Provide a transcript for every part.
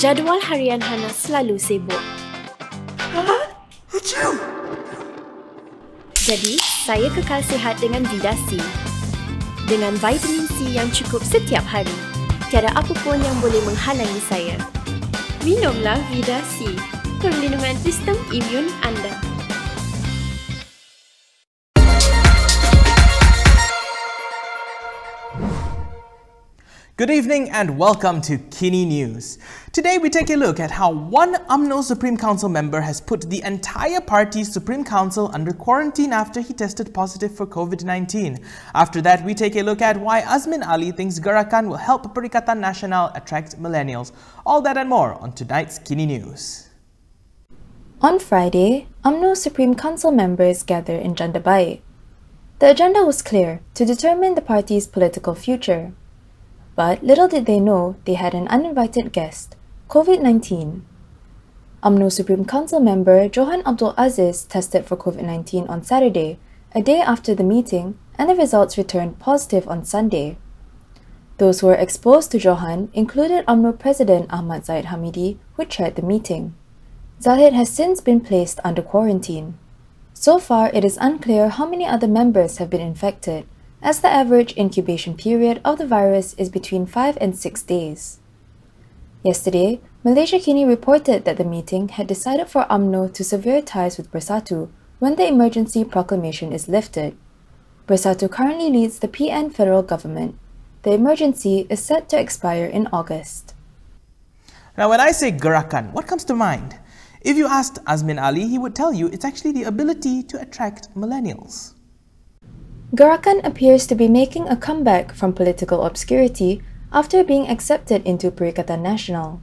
Jadual harian Hana selalu sibuk. Jadi, saya kekal sihat dengan Vida C. Dengan vitamin C yang cukup setiap hari, tiada apa pun yang boleh menghalangi saya. Minumlah Vida C, perlindungan sistem imun anda. Good evening and welcome to Kini News. Today we take a look at how one Umno Supreme Council member has put the entire party's Supreme Council under quarantine after he tested positive for Covid-19. After that, we take a look at why Azmin Ali thinks Gerakan will help Perikatan Nasional attract millennials. All that and more on tonight's Kini News. On Friday, Umno Supreme Council members gather in Jandabai. The agenda was clear: to determine the party's political future. But little did they know they had an uninvited guest, Covid-19. Umno Supreme Council member Johan Abdul Aziz tested for Covid-19 on Saturday, a day after the meeting, and the results returned positive on Sunday. Those who were exposed to Johan included Umno President Ahmad Zahid Hamidi, who chaired the meeting. Zahid has since been placed under quarantine. So far, it is unclear how many other members have been infected, as the average incubation period of the virus is between 5 and 6 days. Yesterday, Malaysia Kini reported that the meeting had decided for UMNO to sever ties with Bersatu when the emergency proclamation is lifted. Bersatu currently leads the PN federal government. The emergency is set to expire in August. Now, when I say Gerakan, what comes to mind? If you asked Azmin Ali, he would tell you it's actually the ability to attract millennials. Gerakan appears to be making a comeback from political obscurity after being accepted into Perikatan Nasional.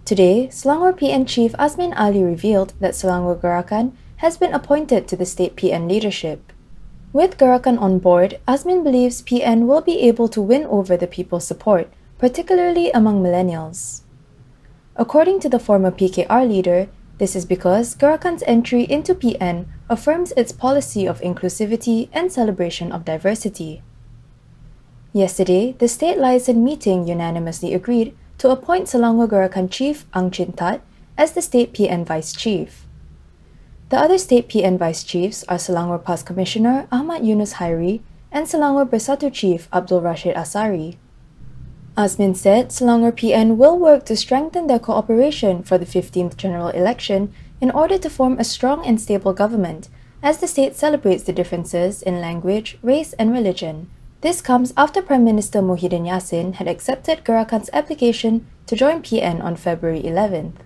Today, Selangor PN Chief Azmin Ali revealed that Selangor Gerakan has been appointed to the state PN leadership. With Gerakan on board, Azmin believes PN will be able to win over the people's support, particularly among millennials. According to the former PKR leader, this is because Gerakan's entry into PN affirms its policy of inclusivity and celebration of diversity. Yesterday, the state liaison meeting unanimously agreed to appoint Selangor Gerakan Chief Ang Chin Tat as the state PN Vice Chief. The other state PN Vice Chiefs are Selangor PAS Commissioner Ahmad Yunus Hairi and Selangor Bersatu Chief Abdul Rashid Asari. Azmin said Selangor PN will work to strengthen their cooperation for the 15th general election in order to form a strong and stable government as the state celebrates the differences in language, race and religion. This comes after Prime Minister Muhyiddin Yassin had accepted Gerakan's application to join PN on February 11th.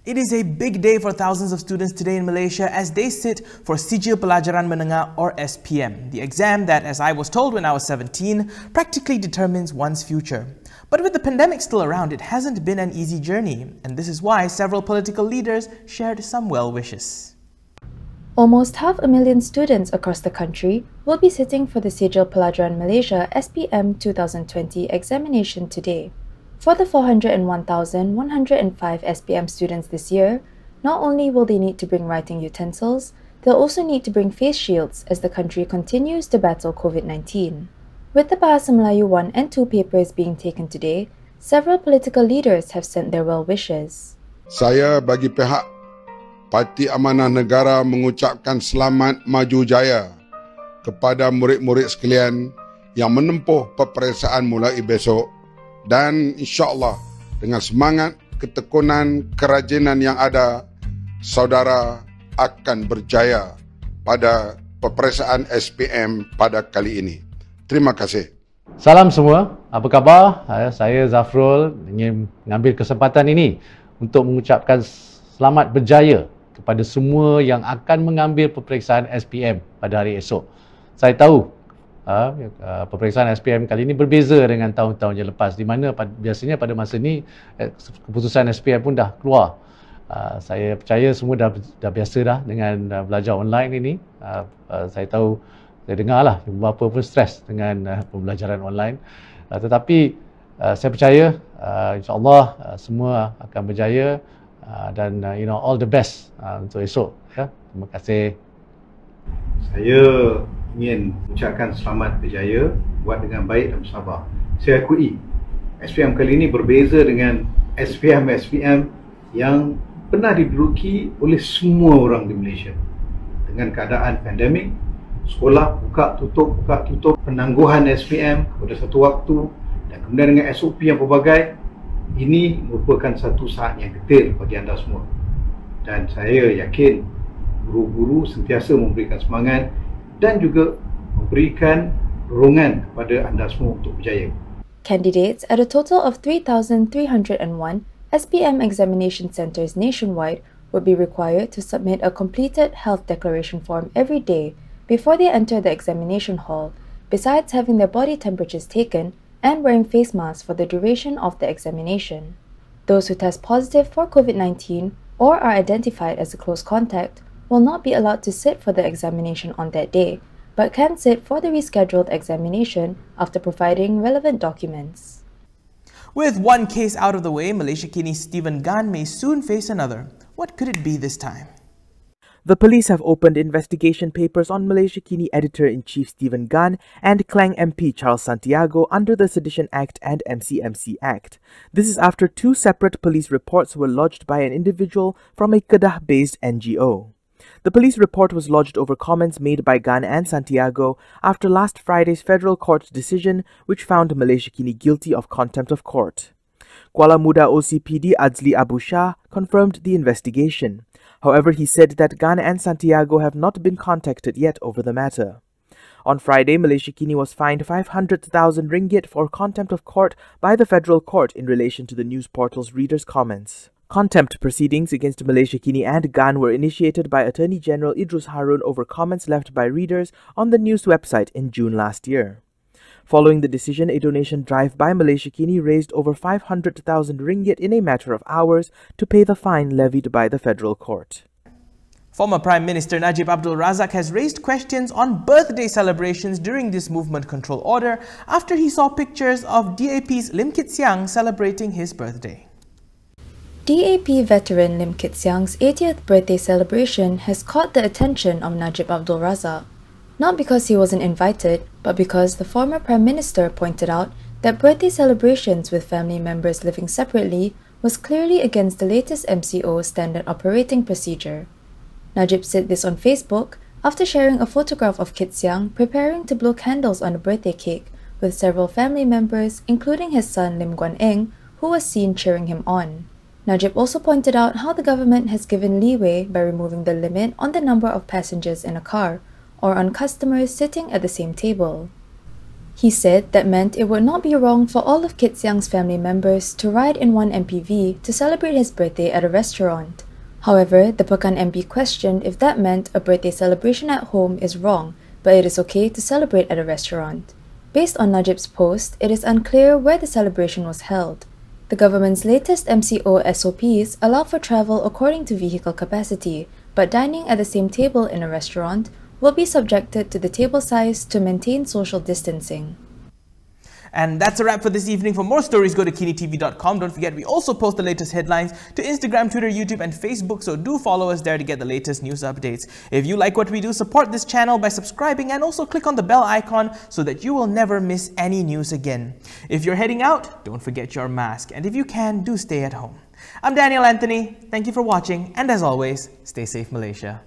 It is a big day for thousands of students today in Malaysia as they sit for Sijil Pelajaran Menengah or SPM, the exam that, as I was told when I was 17, practically determines one's future. But with the pandemic still around, it hasn't been an easy journey, and this is why several political leaders shared some well wishes. Almost 500,000 students across the country will be sitting for the Sijil Pelajaran Malaysia SPM 2020 examination today. For the 401,105 SPM students this year, not only will they need to bring writing utensils, they'll also need to bring face shields as the country continues to battle COVID-19. With the Bahasa Melayu 1 and 2 papers being taken today, several political leaders have sent their well wishes. Saya bagi pihak Parti Amanah Negara mengucapkan selamat maju jaya kepada murid-murid sekalian yang menempuh peperiksaan mulai besok. Dan insyaAllah dengan semangat, ketekunan, kerajinan yang ada, saudara akan berjaya pada peperiksaan SPM pada kali ini. Terima kasih. Salam semua, apa khabar? Saya Zafrul ingin mengambil kesempatan ini untuk mengucapkan selamat berjaya kepada semua yang akan mengambil peperiksaan SPM pada hari esok. Saya tahu peperiksaan SPM kali ini berbeza dengan tahun-tahun yang lepas, di mana biasanya pada masa ini keputusan SPM pun dah keluar. Saya percaya semua dah biasa dah dengan belajar online ini. Saya tahu, saya dengar lah beberapa pun stres dengan pembelajaran online. Tetapi saya percaya insyaAllah semua akan berjaya dan all the best untuk esok. Terima kasih. Saya ingin ucapkan selamat berjaya, buat dengan baik dan bersabar. Saya akui SPM kali ini berbeza dengan SPM yang pernah diduduki oleh semua orang di Malaysia. Dengan keadaan pandemik, sekolah buka tutup, penangguhan SPM kepada satu waktu dan kemudian dengan SOP yang pelbagai, ini merupakan satu saat yang getir bagi anda semua. Dan saya yakin guru-guru sentiasa memberikan semangat dan juga memberikan dorongan kepada anda semua untuk berjaya. Candidates at a total of 3,301 SPM examination centres nationwide would be required to submit a completed health declaration form every day before they enter the examination hall, besides having their body temperatures taken and wearing face masks for the duration of the examination. Those who test positive for COVID-19 or are identified as a close contact will not be allowed to sit for the examination on that day, but can sit for the rescheduled examination after providing relevant documents. With one case out of the way, Malaysia Kini Stephen Gan may soon face another. What could it be this time? The police have opened investigation papers on Malaysia Kini Editor-in-Chief Stephen Gan and Klang MP Charles Santiago under the Sedition Act and MCMC Act. This is after two separate police reports were lodged by an individual from a Kedah-based NGO. The police report was lodged over comments made by Gan and Santiago after last Friday's federal court decision which found Malaysia Kini guilty of contempt of court. Kuala Muda OCPD Azli Abu Shah confirmed the investigation. However, he said that Gan and Santiago have not been contacted yet over the matter. On Friday, Malaysia Kini was fined 500,000 ringgit for contempt of court by the federal court in relation to the news portal's readers' comments. Contempt proceedings against Malaysia Kini and Gan were initiated by Attorney General Idrus Harun over comments left by readers on the news website in June last year. Following the decision, a donation drive by Malaysia Kini raised over 500,000 ringgit in a matter of hours to pay the fine levied by the federal court. Former Prime Minister Najib has raised questions on birthday celebrations during this movement control order after he saw pictures of DAP's Lim Kit Siang celebrating his birthday. DAP veteran Lim Kit Siang's 80th birthday celebration has caught the attention of Najib Abdul Razak. Not because he wasn't invited, but because the former Prime Minister pointed out that birthday celebrations with family members living separately was clearly against the latest MCO standard operating procedure. Najib said this on Facebook after sharing a photograph of Kit Siang preparing to blow candles on a birthday cake with several family members, including his son Lim Guan Eng, who was seen cheering him on. Najib also pointed out how the government has given leeway by removing the limit on the number of passengers in a car or on customers sitting at the same table. He said that meant it would not be wrong for all of Kit Siang's family members to ride in one MPV to celebrate his birthday at a restaurant. However, the Pekan MP questioned if that meant a birthday celebration at home is wrong, but it is okay to celebrate at a restaurant. Based on Najib's post, it is unclear where the celebration was held. The government's latest MCO SOPs allow for travel according to vehicle capacity, but dining at the same table in a restaurant will be subjected to the table size to maintain social distancing. And that's a wrap for this evening. For more stories, go to KiniTV.com. Don't forget, we also post the latest headlines to Instagram, Twitter, YouTube, and Facebook, so do follow us there to get the latest news updates. If you like what we do, support this channel by subscribing and also click on the bell icon so that you will never miss any news again. If you're heading out, don't forget your mask. And if you can, do stay at home. I'm Daniel Anthony. Thank you for watching. And as always, stay safe, Malaysia.